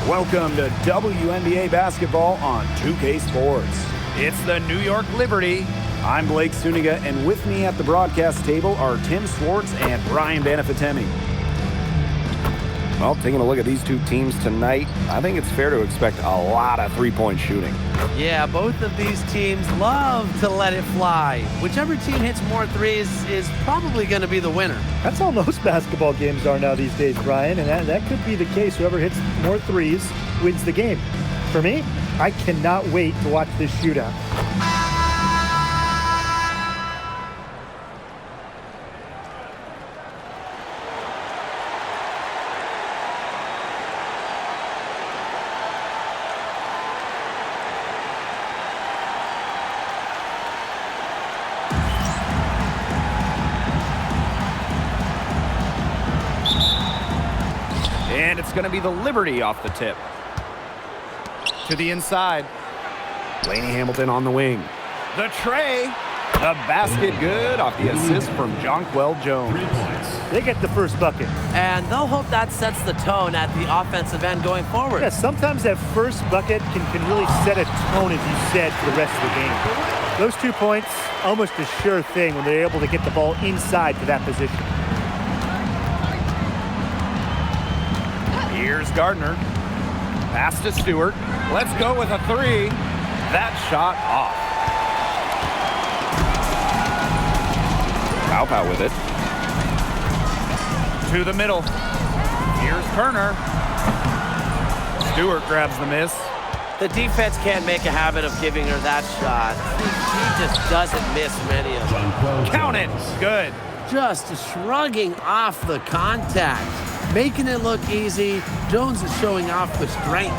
Welcome to WNBA basketball on 2K Sports. It's the New York Liberty. I'm Blake Suniga, and with me at the broadcast table are Tim Swartz and Brian Banafitemi. Well, taking a look at these two teams tonight, I think it's fair to expect a lot of three-point shooting. Yeah, both of these teams love to let it fly. Whichever team hits more threes is probably going to be the winner. That's how most basketball games are now these days, Brian, and that could be the case. Whoever hits more threes wins the game. For me, I cannot wait to watch this shootout. And it's going to be the Liberty off the tip. To the inside. Laney Hamilton on the wing. The tray. The basket good off the assist from Jonquel Jones. They get the first bucket. And they'll hope that sets the tone at the offensive end going forward. Yeah, sometimes that first bucket can really set a tone, as you said, for the rest of the game. Those 2 points, almost a sure thing when they're able to get the ball inside to that position. Here's Gardner. Pass to Stewart. Let's go with a three. That shot off. Pow with it. To the middle. Here's Turner. Stewart grabs the miss. The defense can't make a habit of giving her that shot. She just doesn't miss many of them. Count it. Good. Just shrugging off the contact. Making it look easy. Jones is showing off the strength.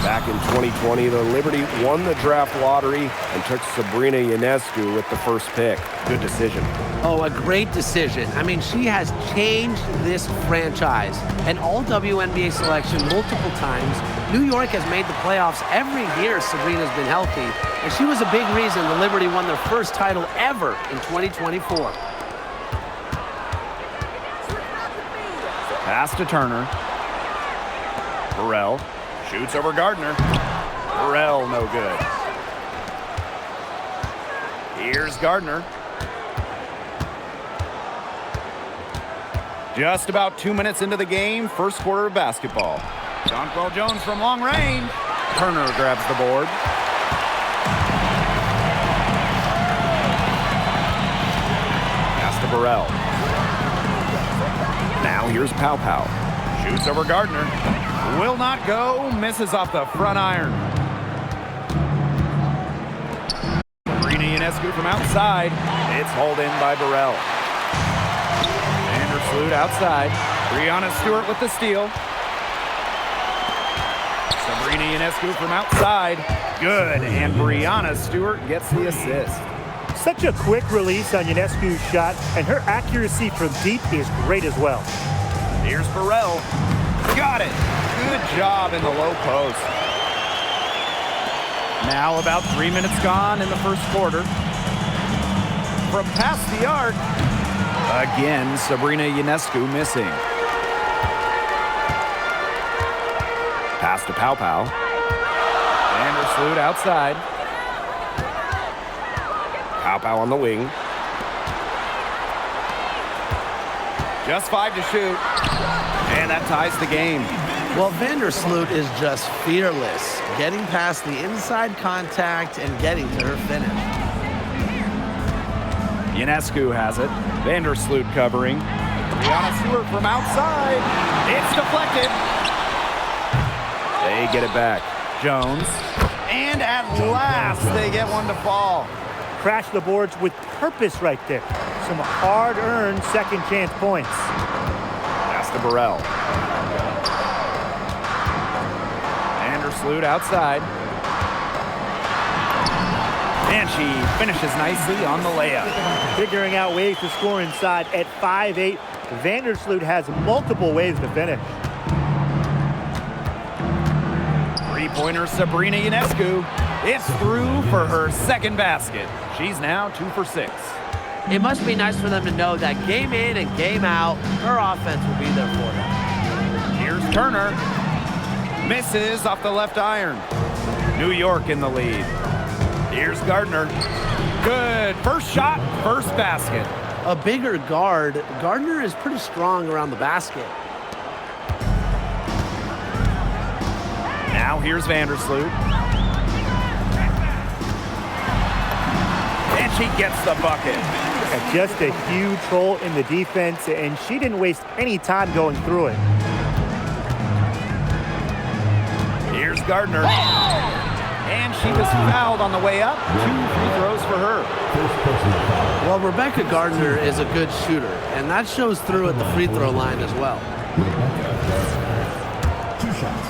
Back in 2020, the Liberty won the draft lottery and took Sabrina Ionescu with the first pick. Good decision. Oh, a great decision. I mean, she has changed this franchise. An all-WNBA selection multiple times. New York has made the playoffs every year Sabrina's been healthy. And she was a big reason the Liberty won their first title ever in 2024. Pass to Turner. Burrell shoots over Gardner. Burrell, no good. Here's Gardner. Just about 2 minutes into the game, first quarter of basketball. Jonquel Jones from long range. Turner grabs the board. Pass to Burrell. Now here's Pow. Shoots over Gardner. Will not go. Misses off the front iron. Sabrina Ionescu from outside. It's hauled in by Burrell. Vandersloot outside. Breanna Stewart with the steal. Sabrina Ionescu from outside. Good. And Breanna Stewart gets the assist. Such a quick release on Ionescu's shot, and her accuracy from deep is great as well. Here's Burrell. Got it. Good job in the low post. Now about 3 minutes gone in the first quarter. From past the arc. Again, Sabrina Ionescu missing. Pass to Pow. Vandersloot outside. Pow on the wing. Just 5 to shoot. And that ties the game. Well, Vandersloot is just fearless, getting past the inside contact and getting to her finish. Ionescu has it. Vandersloot covering. Breanna Stewart from outside. It's deflected. They get it back. Jones. And at last, they get one to fall. Crash the boards with purpose right there. Some hard-earned second chance points. Pass to Burrell. Vandersloot outside. And she finishes nicely on the layup. Figuring out ways to score inside at 5'8". Vandersloot has multiple ways to finish. Three-pointer Sabrina Ionescu. It's through for her second basket. She's now 2 for 6. It must be nice for them to know that game in and game out, her offense will be there for them. Here's Turner. Misses off the left iron. New York in the lead. Here's Gardner. Good. First shot, first basket. A bigger guard, Gardner is pretty strong around the basket. Now here's Vandersloot. And she gets the bucket. And just a huge hole in the defense, and she didn't waste any time going through it. Here's Gardner. And she was fouled on the way up. 2 free throws for her. Well, Rebecca Gardner is a good shooter, and that shows through at the free throw line as well. 2 shots.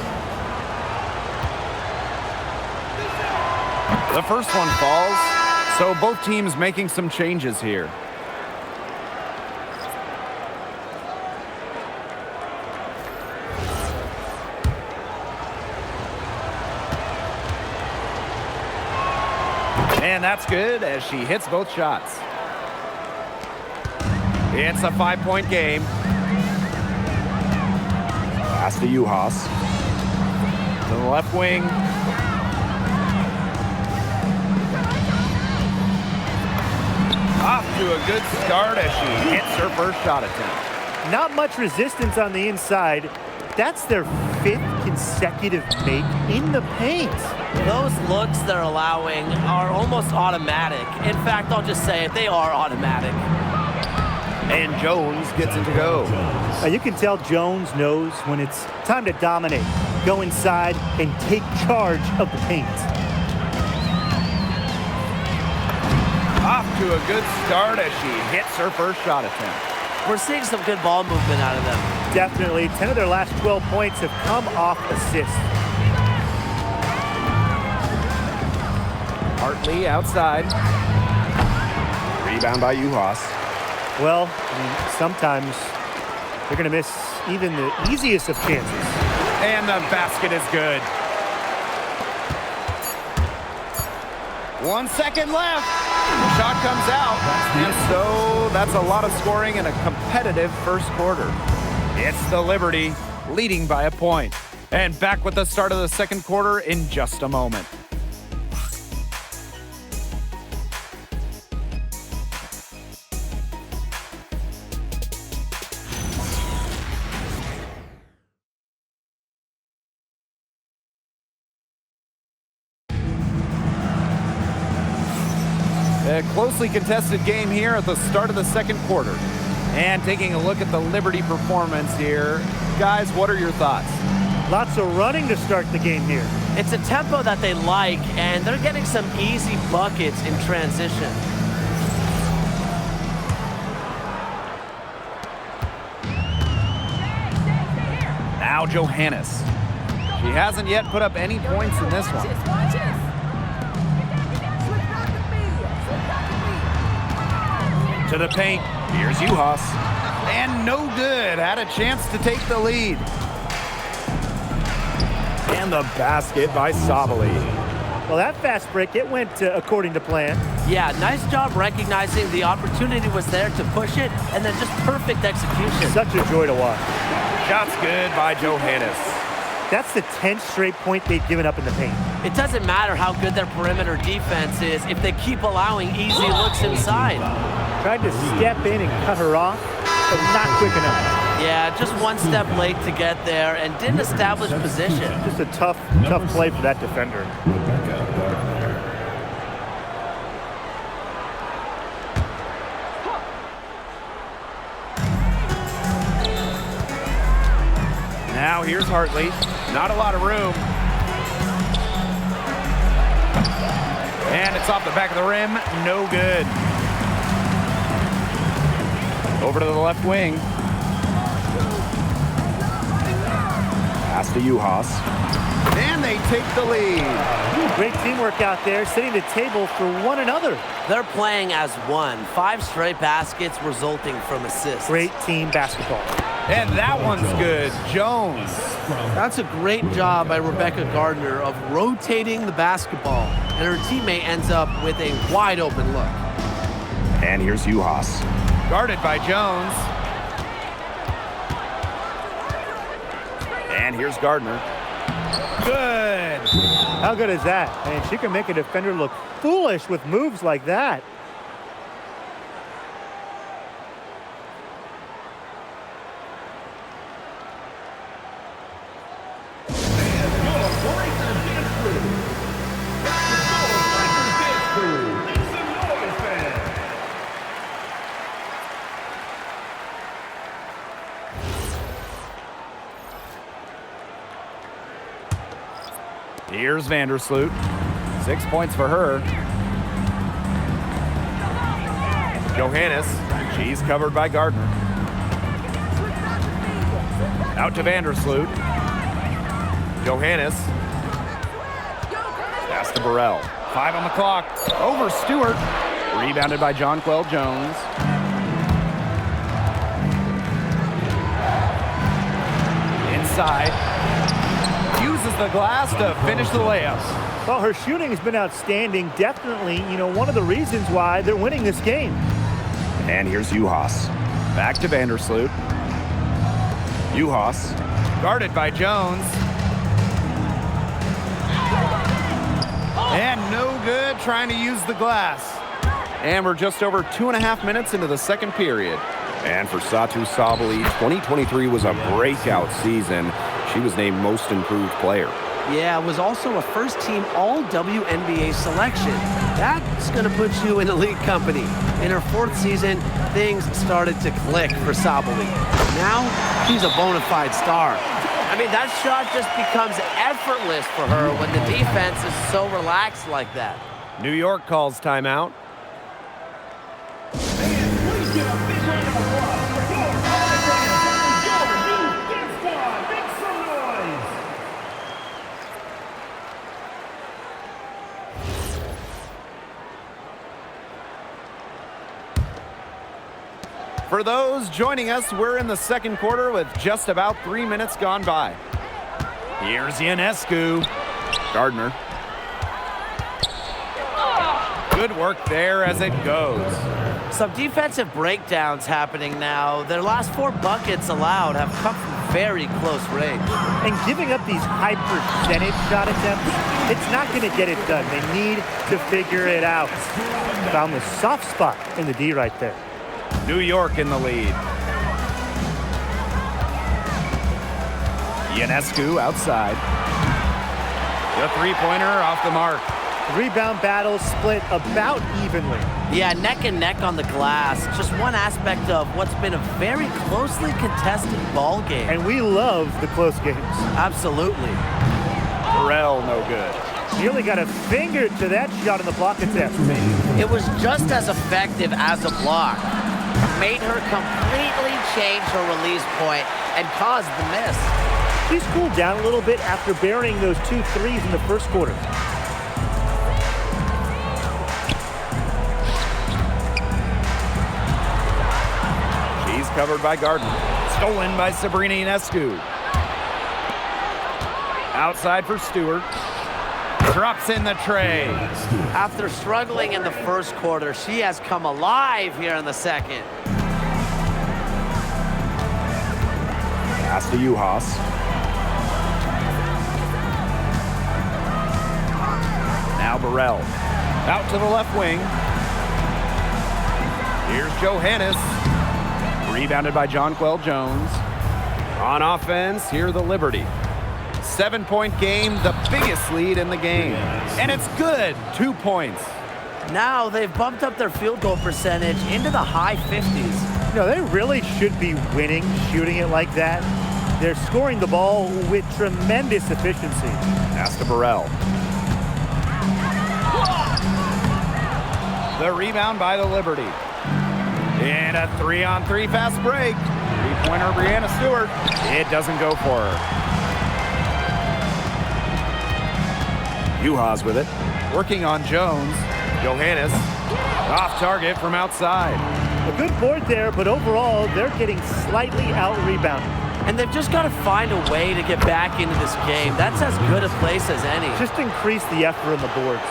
The first one falls, so both teams making some changes here. And that's good as she hits both shots. It's a 5-point game. Pass to Uhas. To the left wing. Off to a good start as she hits her first shot attempt. Not much resistance on the inside. That's their 5th consecutive make in the paint. Those looks they're allowing are almost automatic. In fact, I'll just say it, they are automatic. And Jones gets it to go. Now you can tell Jones knows when it's time to dominate, go inside, and take charge of the paint. Off to a good start as she hits her first shot attempt. We're seeing some good ball movement out of them. Definitely. 10 of their last 12 points have come off assists. Hartley outside. Rebound by Uhas. Well, I mean, sometimes they're going to miss even the easiest of chances. And the basket is good. 1 second left. The shot comes out. And so that's a lot of scoring in a competitive first quarter. It's the Liberty leading by a point. And back with the start of the second quarter in just a moment. A closely contested game here at the start of the second quarter. And taking a look at the Liberty performance here. Guys, what are your thoughts? Lots of running to start the game here. It's a tempo that they like, and they're getting some easy buckets in transition. Now Johannes. She hasn't yet put up any points in this one. To the paint. Here's Uhas. And no good. Had a chance to take the lead. And the basket by Sabali. Well, that fast break, it went according to plan. Yeah, nice job recognizing the opportunity was there to push it, and then just perfect execution. Such a joy to watch. Shots good by Johannes. That's the 10th straight point they've given up in the paint. It doesn't matter how good their perimeter defense is if they keep allowing easy looks inside. Tried to step in and cut her off, but not quick enough. Yeah, just one step late to get there and didn't establish position. Just a tough play for that defender. Rebecca Gardner. Now here's Hartley. Not a lot of room. And it's off the back of the rim. No good. Over to the left wing. Pass to Uhas. And they take the lead. Great teamwork out there, setting the table for one another. They're playing as one. 5 straight baskets resulting from assists. Great team basketball. And that one's good. Jones. That's a great job by Rebecca Gardner of rotating the basketball, and her teammate ends up with a wide open look. And here's Uhas. Guarded by Jones. And here's Gardner. Good. How good is that? And she can make a defender look foolish with moves like that. Here's Vandersloot. 6 points for her. Johannes. She's covered by Gardner. Out to Vandersloot. Johannes. Pass to Burrell. 5 on the clock. Over Stewart. Rebounded by Jonquel Jones. Inside. Uses the glass to finish the layups. Well, her shooting has been outstanding. Definitely, one of the reasons why they're winning this game. And here's Uhas. Back to Vandersloot. Uhas. Guarded by Jones. And no good trying to use the glass. And we're just over 2.5 minutes into the second period. And for Satu Sabally, 2023 was a breakout season. She was named Most Improved Player. Yeah, it was also a first-team All-WNBA selection. That's going to put you in elite company. In her 4th season, things started to click for Sabally. Now, she's a bona fide star. I mean, that shot just becomes effortless for her when the defense is so relaxed like that. New York calls timeout. For those joining us, we're in the second quarter with just about 3 minutes gone by. Here's Ionescu. Gardner. Good work there as it goes. Some defensive breakdowns happening now. Their last 4 buckets allowed have come from very close range. And giving up these high percentage shot attempts, it's not going to get it done. They need to figure it out. Found the soft spot in the D right there. New York in the lead. Ionescu outside. The three-pointer off the mark. Rebound battle split about evenly. Yeah, neck and neck on the glass. Just one aspect of what's been a very closely contested ball game. And we love the close games. Absolutely. Burrell, no good. Nearly got a finger to that shot in the block attempt. It was just as effective as a block. Made her completely change her release point and caused the miss. She's cooled down a little bit after burying those 2 threes in the first quarter. She's covered by Gardner. Stolen by Sabrina Ionescu. Outside for Stewart. Drops in the tray. After struggling in the first quarter, she has come alive here in the second. Pass to Uhas. Now Burrell. Out to the left wing. Here's Johannes. Rebounded by Jonquel Jones. On offense, here the Liberty. 7-point game, the biggest lead in the game. And it's good, 2 points. Now they've bumped up their field goal percentage into the high 50s. They really should be winning, shooting it like that. They're scoring the ball with tremendous efficiency. Pass to Burrell. The rebound by the Liberty. And a 3-on-3 fast break. Three-pointer Breanna Stewart. It doesn't go for her. Uhas with it. Working on Jones. Johannes. Off target from outside. A good board there, but overall, they're getting slightly out-rebounded. And they've just got to find a way to get back into this game. That's as good a place as any. Just increase the effort on the boards.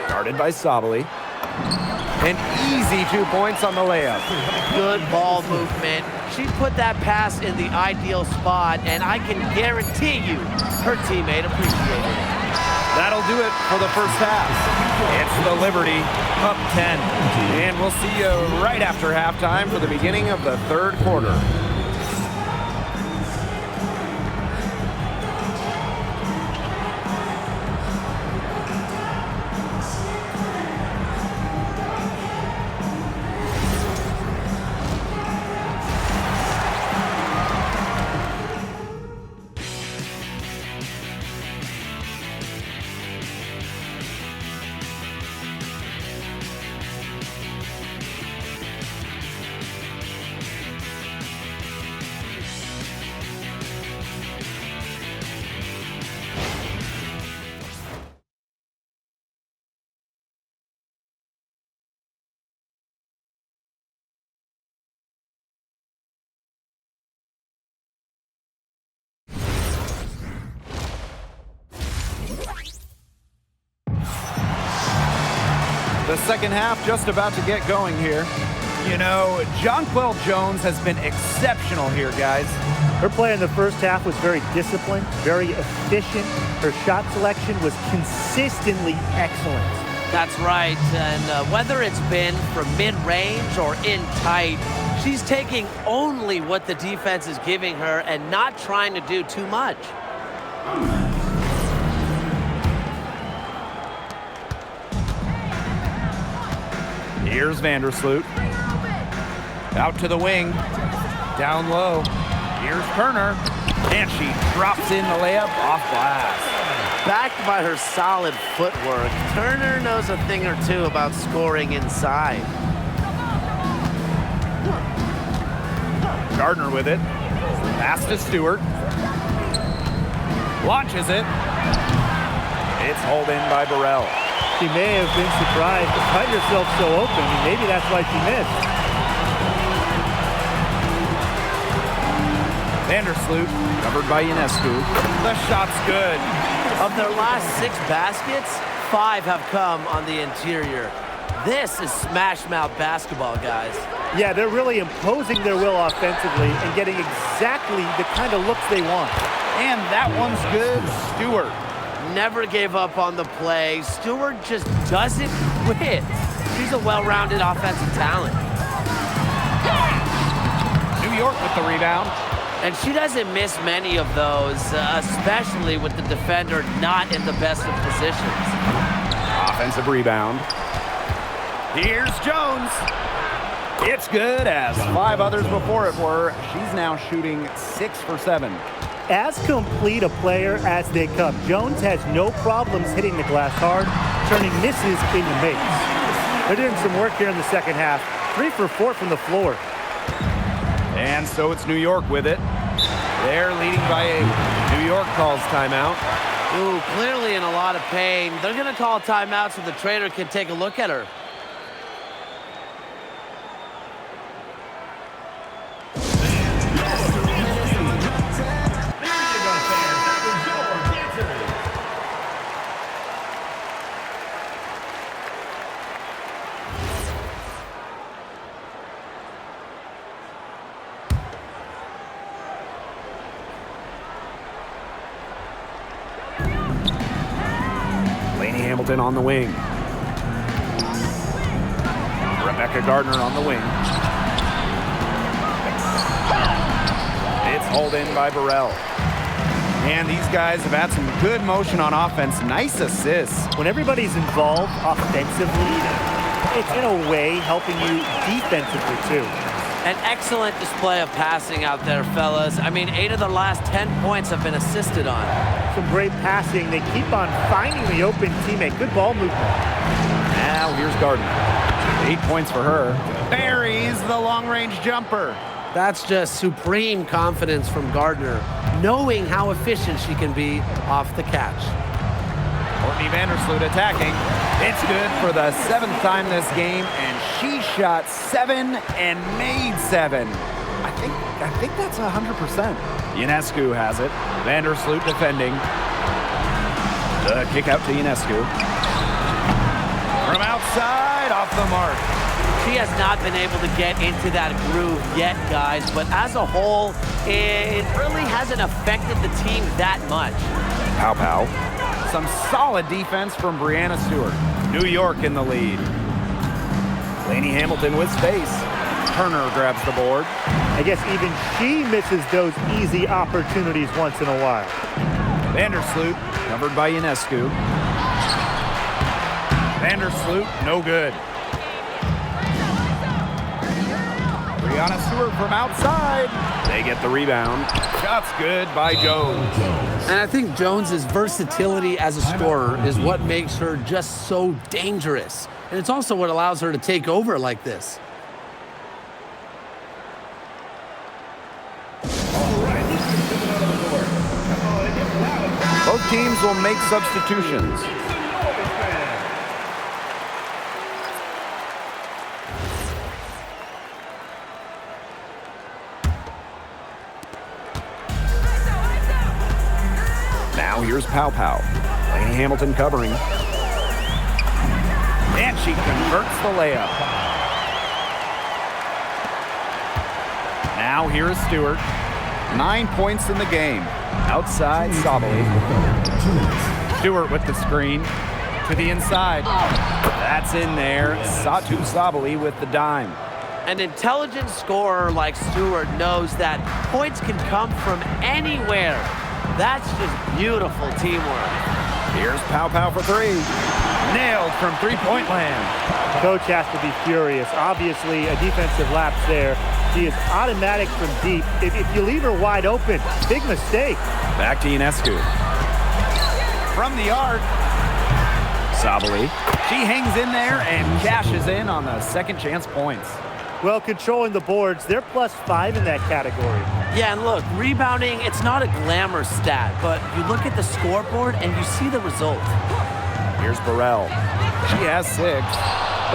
Guarded by Sabally. An easy 2 points on the layup. Good ball movement. She put that pass in the ideal spot, and I can guarantee you her teammate appreciated it. That'll do it for the first half. It's the Liberty up 10. And we'll see you right after halftime for the beginning of the third quarter. The second half just about to get going here. You know, Jonquel Jones has been exceptional here, guys. Her play in the first half was very disciplined, very efficient. Her shot selection was consistently excellent. That's right, and whether it's been from mid-range or in tight, she's taking only what the defense is giving her and not trying to do too much. Here's Vandersloot. Out to the wing. Down low. Here's Turner. And she drops in the layup off glass. Backed by her solid footwork, Turner knows a thing or two about scoring inside. Gardner with it. Pass to Stewart. Launches it. It's hauled in by Burrell. She may have been surprised to find herself so open, and maybe that's why she missed. Vandersloot, covered by Ionescu. The shot's good. Of their last 6 baskets, 5 have come on the interior. This is smash-mouth basketball, guys. Yeah, they're really imposing their will offensively and getting exactly the kind of looks they want. And that one's good. Stewart. Never gave up on the play. Stewart just doesn't quit. She's a well-rounded offensive talent. New York with the rebound. And she doesn't miss many of those, especially with the defender not in the best of positions. Offensive rebound. Here's Jones. It's good, as 5 others before it were. She's now shooting 6 for 7. As complete a player as they come, Jones has no problems hitting the glass hard, turning misses into makes. They're doing some work here in the second half. 3 for 4 from the floor. And so it's New York with it. They're leading by 8. New York calls timeout. Ooh, clearly in a lot of pain. They're going to call timeout so the trainer can take a look at her. Hamilton on the wing. Rebecca Gardner on the wing. It's hauled in by Burrell. And these guys have had some good motion on offense. Nice assists. When everybody's involved offensively, it's in a way helping you defensively too. An excellent display of passing out there, fellas. I mean, 8 of the last 10 points have been assisted on. Some great passing. They keep on finding the open teammate. Good ball movement. Now here's Gardner. 8 points for her. Buries the long-range jumper. That's just supreme confidence from Gardner, knowing how efficient she can be off the catch. Courtney Vandersloot attacking. It's good for the 7th time this game, and she shot 7 and made 7. I think that's 100%. Ionescu has it. Vandersloot defending. The kick out to Ionescu. From outside. outside, off the mark. She has not been able to get into that groove yet, guys, but as a whole, it really hasn't affected the team that much. Pow pow. Some solid defense from Brianna Stewart. New York in the lead. Lainey Hamilton with space. Turner grabs the board. I guess even she misses those easy opportunities once in a while. Vandersloot covered by Ionescu. Vandersloot, no good. Brianna Stewart from outside. They get the rebound. Shot's good by Jones. And I think Jones's versatility as a scorer is what makes her just so dangerous. And it's also what allows her to take over like this. Both teams will make substitutions. Now here's Pow Pow. Lainey Hamilton covering. And she converts the layup. Now here is Stewart. 9 points in the game. Outside, Sabali. Stewart with the screen. To the inside. That's in there. Satu Sabali with the dime. An intelligent scorer like Stewart knows that points can come from anywhere. That's just beautiful teamwork. Here's Pow Pow for three. Nailed from three-point land. Coach has to be furious. Obviously, a defensive lapse there. She is automatic from deep. If you leave her wide open, big mistake. Back to Ionescu. From the arc. Sabali. She hangs in there and cashes in on the second chance points. Well, controlling the boards, they're +5 in that category. Yeah, and look, rebounding, it's not a glamour stat, but you look at the scoreboard and you see the result. Here's Burrell. She has 6.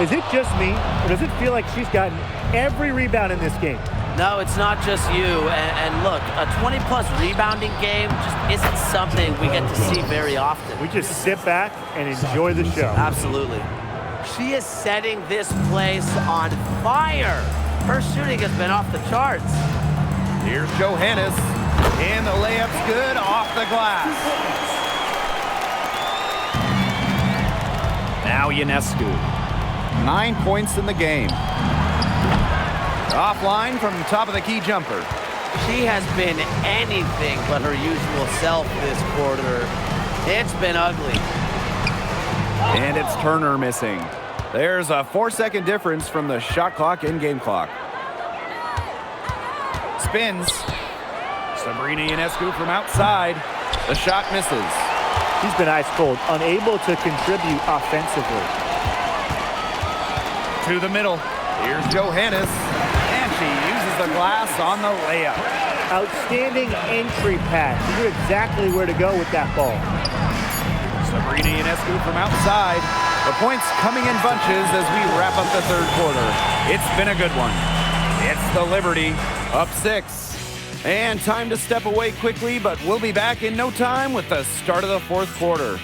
Is it just me, or does it feel like she's gotten every rebound in this game? No, it's not just you. And look, a 20-plus rebounding game just isn't something we get to see very often. We just sit back and enjoy the show. Absolutely. She is setting this place on fire. Her shooting has been off the charts. Here's Johannes. And the layup's good off the glass. Now Ionescu. 9 points in the game. Offline from the top of the key jumper. She has been anything but her usual self this quarter. It's been ugly. And it's Turner missing. There's a 4-second difference from the shot clock and game clock. Spins. Sabrina Ionescu from outside. The shot misses. She's been ice cold, unable to contribute offensively. To the middle. Here's Johannes. And she uses the glass on the layup. Outstanding entry pass. She knew exactly where to go with that ball. Sabrina Ionescu from outside. The points coming in bunches as we wrap up the third quarter. It's been a good one. It's the Liberty, up 6. And time to step away quickly, but we'll be back in no time with the start of the fourth quarter.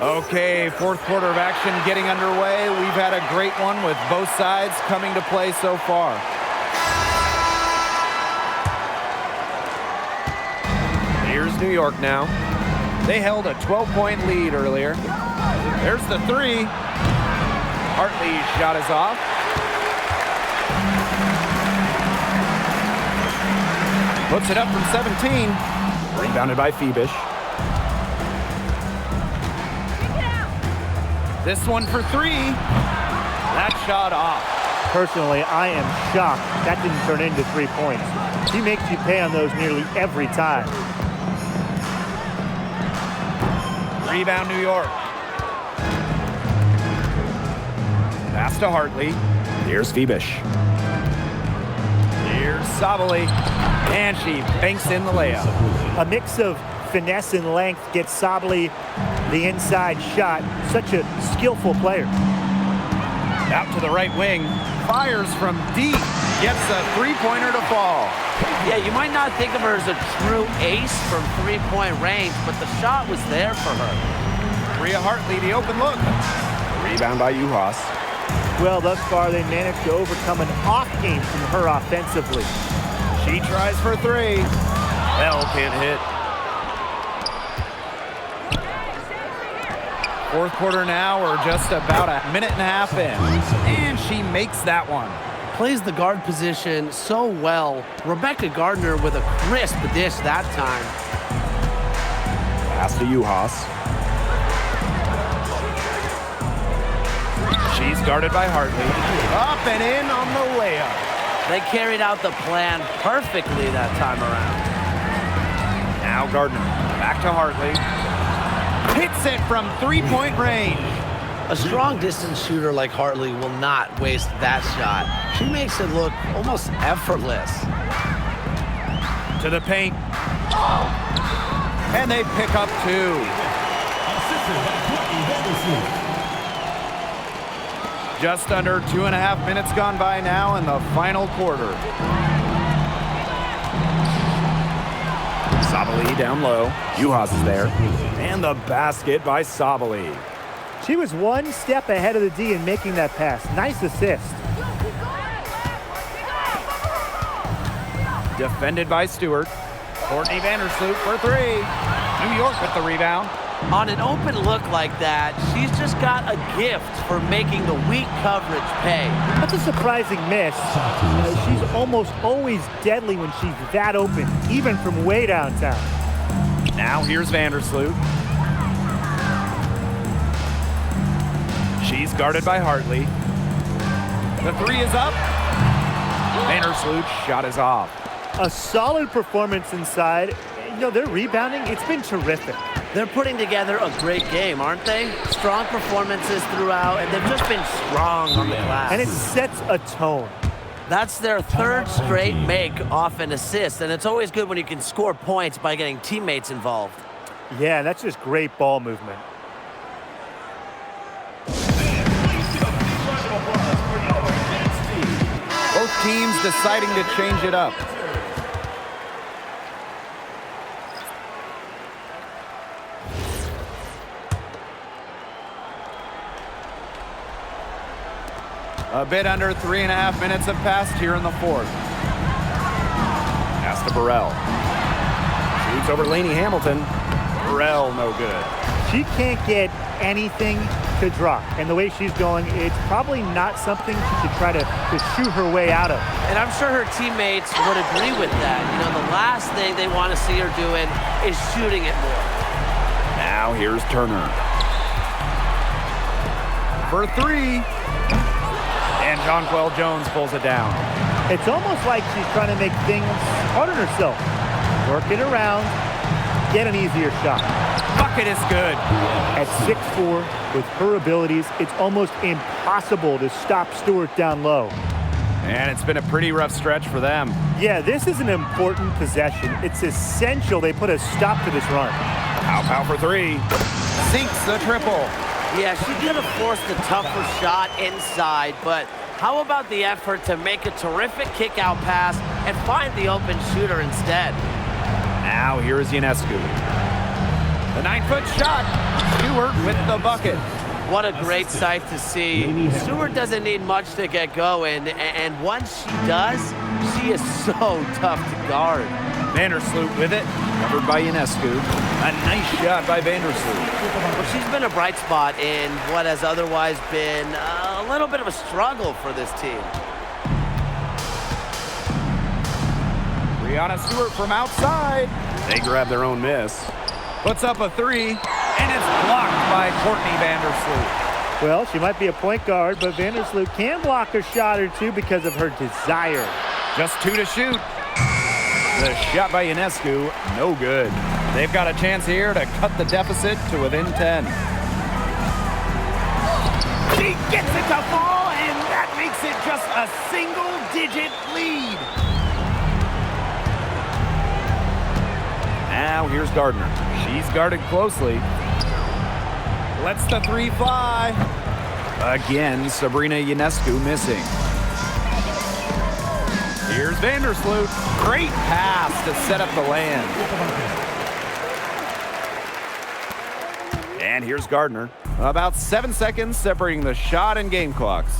Okay, fourth quarter of action getting underway. We've had a great one with both sides coming to play so far. Here's New York now. They held a 12-point lead earlier. There's the three. Hartley's shot is off. Puts it up from 17. Rebounded by Phoebish. This one for 3. That shot off. Personally, I am shocked that didn't turn into 3 points. She makes you pay on those nearly every time. Rebound New York. Pass to Hartley. Here's Phoebish. Here's Sabali. And she banks in the layup. A mix of finesse and length gets Sabali the inside shot. Such a skillful player. Out to the right wing. Fires from deep. Gets a three-pointer to fall. Yeah, you might not think of her as a true ace from three-point range, but the shot was there for her. Rhea Hartley, the open look. Rebound by Juhas. Well, thus far, they managed to overcome an off game from her offensively. She tries for three. Bell can't hit. Fourth quarter now, we're just about a minute and a half in. And she makes that one. Plays the guard position so well. Rebecca Gardner with a crisp dish that time. Pass to Juhas. She's guarded by Hartley. Up and in on the layup. They carried out the plan perfectly that time around. Now Gardner, back to Hartley. Hits it from three-point range. A strong distance shooter like Hartley will not waste that shot. She makes it look almost effortless. To the paint. And they pick up two. Just under 2.5 minutes gone by now in the final quarter. Sabali down low. Juhas is there. And the basket by Sabali. She was one step ahead of the D in making that pass. Nice assist. Defended by Stewart. Courtney Vandersloot for three. New York with the rebound. On an open look like that, she's just got a gift for making the weak coverage pay. That's a surprising miss. She's almost always deadly when she's that open, even from way downtown. Now here's Vandersloot. She's guarded by Hartley. The three is up. Vandersloot's shot is off. A solid performance inside. You know, their rebounding, it's been terrific. They're putting together a great game, aren't they? Strong performances throughout, and they've just been strong on the glass. And it sets a tone. That's their third straight make off an assist, and it's always good when you can score points by getting teammates involved. Yeah, that's just great ball movement. Both teams deciding to change it up. A bit under 3.5 minutes have passed here in the fourth. Pass to Burrell. Shoots over Lainey Hamilton. Burrell, no good. She can't get anything to drop. And the way she's going, it's probably not something she should try to shoot her way out of. And I'm sure her teammates would agree with that. You know, the last thing they want to see her doing is shooting it more. Now here's Turner. For three. And Jonquel Jones pulls it down. It's almost like she's trying to make things hard on herself. Work it around, get an easier shot. Bucket is good. At 6'4", with her abilities, it's almost impossible to stop Stewart down low. And it's been a pretty rough stretch for them. Yeah, this is an important possession. It's essential they put a stop to this run. Pow for three. Sinks the triple. Yeah, she could have forced a tougher shot inside, but how about the effort to make a terrific kick-out pass and find the open shooter instead? Now here is Ionescu. The 9-foot shot. Stewart with the bucket. What a great sight to see. Stewart doesn't need much to get going, and once she does, she is so tough to guard. Vandersloot with it. Covered by Ionescu. A nice shot by Vandersloot. Well, she's been a bright spot in what has otherwise been a little bit of a struggle for this team. Brianna Stewart from outside. They grab their own miss. Puts up a three, and it's blocked by Courtney Vandersloot. Well, she might be a point guard, but Vandersloot can block a shot or two because of her desire. Just two to shoot. The shot by Ionescu, no good. They've got a chance here to cut the deficit to within 10. She gets it to fall, and that makes it just a single-digit lead. Now here's Gardner. She's guarded closely. Lets the three fly. Again, Sabrina Ionescu missing. Here's Vandersloot. Great pass to set up the land. And here's Gardner. About 7 seconds separating the shot and game clocks.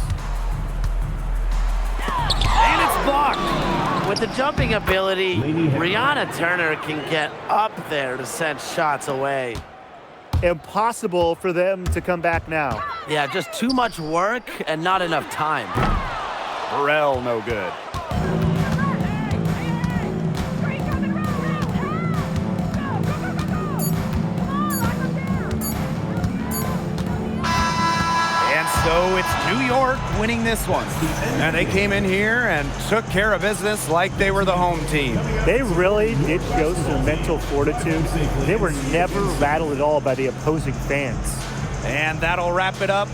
And it's blocked. With the jumping ability, Brianna Turner can get up there to send shots away. Impossible for them to come back now. Yeah, just too much work and not enough time. Burrell, no good. So it's New York winning this one. And they came in here and took care of business like they were the home team. They really did show some mental fortitude. They were never rattled at all by the opposing fans. And that'll wrap it up